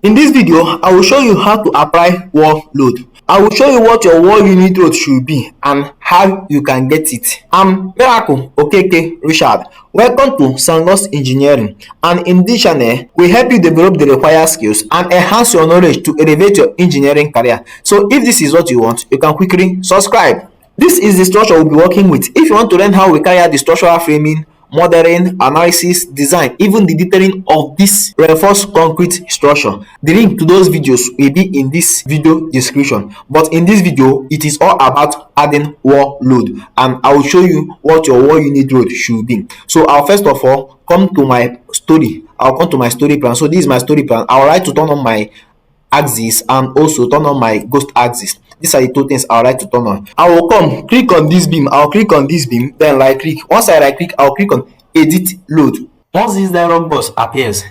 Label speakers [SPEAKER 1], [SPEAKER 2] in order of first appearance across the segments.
[SPEAKER 1] In this video, I will show you how to apply wall load. I will show you what your wall unit load should be and how you can get it. I'm Miracle Okeke Richard. Welcome to SamGoz Engineering, and in this channel, we help you develop the required skills and enhance your knowledge to elevate your engineering career. So if this is what you want, you can quickly subscribe. This is the structure we'll be working with. If you want to learn how we carry out the structural framing, modeling, analysis, design, even the detailing of this reinforced concrete structure, the link to those videos will be in this video description. But in this video, it is all about adding wall load, and I will show you what your wall unit load should be. So I'll first of all come to my story. I'll come to my story plan. So this is my story plan. I'll like to turn on my axis and also turn on my ghost axis. These are the two things I would like to turn on. I will come click on this beam. I'll click on this beam, then right click. Once I right click, I'll click on edit load. Once this dialog box appears,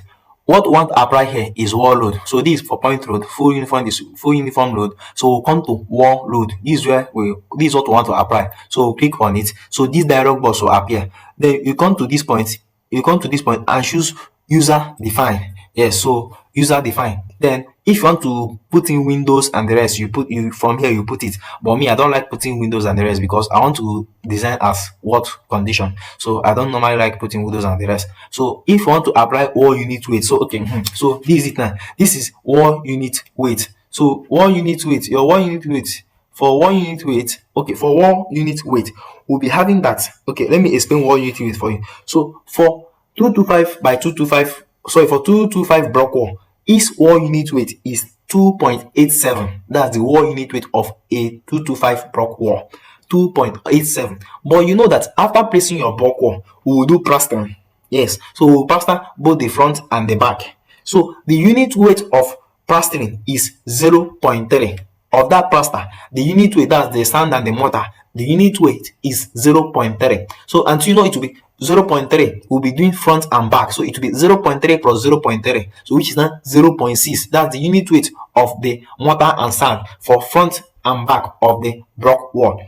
[SPEAKER 1] what we want to apply here is wall load. So this is for point load, full uniform load. So we'll come to wall load. This is what we want to apply. So we'll click on it. So this dialog box will appear. Then you come to this point. And choose user define. Yes, so user define. Then if you want to put in windows and the rest, you put it. But me, I don't like putting windows and the rest because I want to design as what condition. So I don't normally like putting windows and the rest. So if you want to apply wall unit weight, so okay, so this is it now. This is wall unit weight. So wall unit weight, your wall unit weight. For wall unit weight, okay, for wall unit weight, we'll be having that. Okay, let me explain wall unit weight for you. So for 225 by 225, sorry, for 225 block wall, its wall unit weight is 2.87. That's the wall unit weight of a 225 block wall, 2.87. But you know that after placing your block wall, we will do plastering. Yes, so we'll plaster both the front and the back. So the unit weight of plastering is 0.3. Of that plaster, the unit weight, that's the sand and the mortar, the unit weight is 0.3. So until you know it will be 0.3, we'll be doing front and back. So it will be 0.3 plus 0.3, so which is now 0.6. That's the unit weight of the mortar and sand for front and back of the block wall.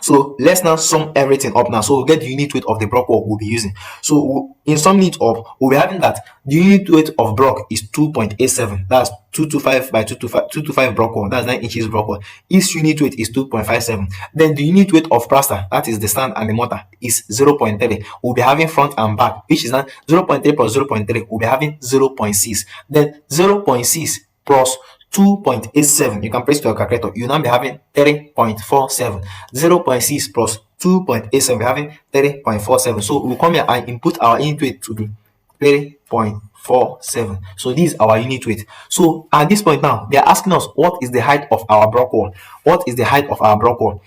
[SPEAKER 1] So let's now sum everything up now. So we'll get the unit weight of the block wall we'll be using. So in summing it up, we'll be having that the unit weight of block is 2.87. That's 225 by 225 block wall. That's 9 inches block wall. Its unit weight is 2.57. Then the unit weight of plaster, that is the sand and the mortar, is 0.3. We'll be having front and back, which is now 0.3 plus 0.3. We'll be having 0.6. Then 0.6 plus 2.87, you can press to your calculator, you now be having 30.47. 0.6 plus 2.87, we're having 30.47. So we'll come here and input our unit weight to be 30.47. So this is our unit weight. So at this point now, they are asking us what is the height of our block wall. What is the height of our block wall?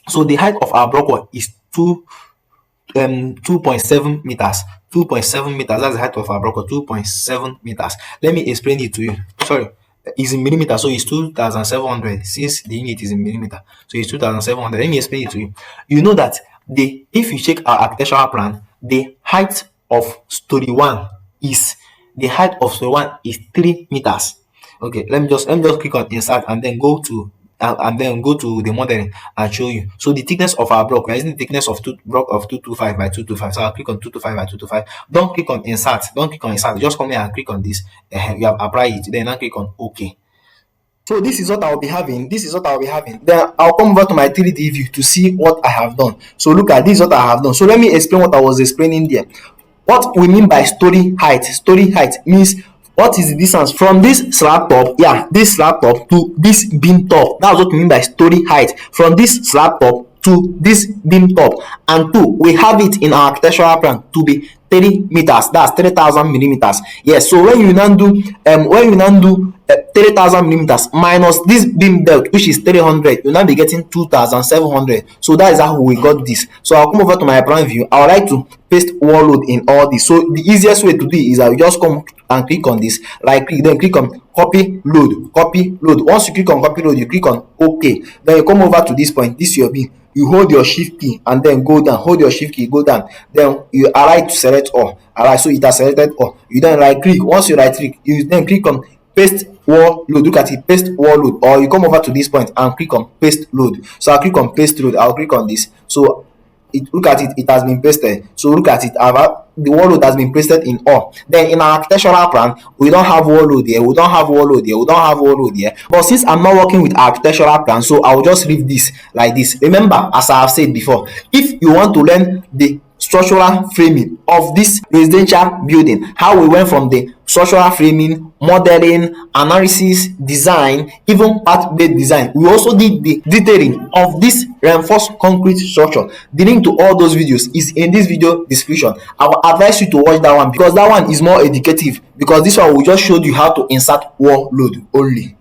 [SPEAKER 1] So the height of our block wall is 2.7 meters. 2.7 meters. That's the height of our block wall. 2.7 meters. Let me explain it to you. Sorry, is in millimeter, so it's 2,700. Since the unit is in millimeter, so it's 2,700. Let me explain it to you. You know that if you check our architectural plan, the height of story 1 is 3 meters. Okay, let me just click on insert and then go to the modeling and show you. So the thickness of our block, we're using the thickness of block of 225 by 225. So I'll click on 225 by 225. Don't click on insert. Just come here and click on this. You have applied it. Then I'll click on OK. So this is what I'll be having. Then I'll come over to my 3D view to see what I have done. So look at this, what I have done. So let me explain what I was explaining there. What we mean by story height. Story height means what is the distance from this slab top, this slab top to this beam top. That's what we mean by story height. From this slab top to this beam top. And two, we have it in our architectural plan to be 30 meters. That's 30,000 millimeters. Yes. So when you now do 30,000 millimeters minus this beam depth, which is 300, you'll now be getting 2,700. So that is how we got this. So I'll come over to my plan view. I would like to paste wall load in all this. So the easiest way to do it is I will just come and click on this, then click on copy load. Once you click on copy load, you click on OK. Then you come over to this point. This is your beam. You hold your shift key and then go down. Hold your shift key, go down. Then you right to select all. Alright, so it has selected all. You then right click. Once you right click, you then click on paste wall load. Look at it, paste wall load. Or you come over to this point and click on paste load. So I'll click on paste load. I'll click on this. So look at it, it has been pasted. So look at it, the wall load has been pasted in all. Then in our architectural plan, we don't have wall load here, we don't have wall load here, we don't have wall load here. But since I'm not working with architectural plan, so I will just leave this like this. Remember, as I have said before, if you want to learn the structural framing of this residential building, how we went from the structural framing, modeling, analysis, design, even part-based design, we also did the detailing of this reinforced concrete structure. The link to all those videos is in this video description. I will advise you to watch that one because that one is more educative, because this one will just show you how to insert wall load only.